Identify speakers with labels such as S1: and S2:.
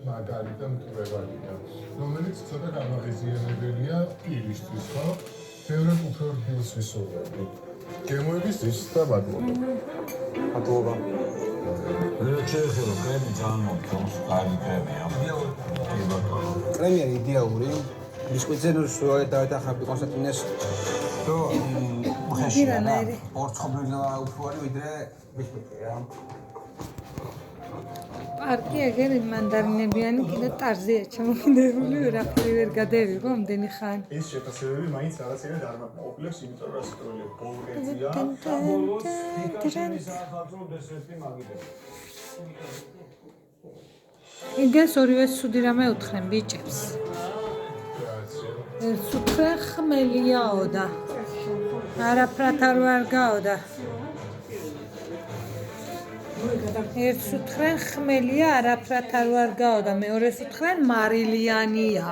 S1: მაგარი და მტვევარია, რომელიც ცოტა გამაღიზიანებელია პირისთვის, ხო? ბევრად უფრო რბილს ვისურვებდი. გემოებისთვის და მადლობა.
S2: მადლობა.
S3: შეეხება კრემი ძალიან მომწონს, კარგი კრემია.
S2: კრემი არის იდეალური. ბისკვიტზე ნუ დავეთანხმები კონსტანტინეს. თუ ხეშია და ორცხობილი უფრო არის ვიდრე ბისკვიტია.
S4: პარკი ეგერ მანდარინებიანი კიდე ტარზია ჩამოკიდებული, ვერაფერი ვერ გადავიღო ამდენი ხანი.
S5: ეს შეფასებები მაინც რაღაცნაირად არ მაყოფილებს, იმიტომ რომ ასეთროლი ბოლგეთია. ბოლოს ფიკაშენის ახალწლო დესერტი მაგიდებს.
S4: იგეს ორივე სუდი რამე უთხრენ ბიჭებს. ერთ უთხრენ ხმელიაო და არაფრად არ ვარ გაოდა. ერთ უთხრენ ხმელია, არაფრად არ ვარ გაოდა, მეორეს უთხრენ მარილიანია.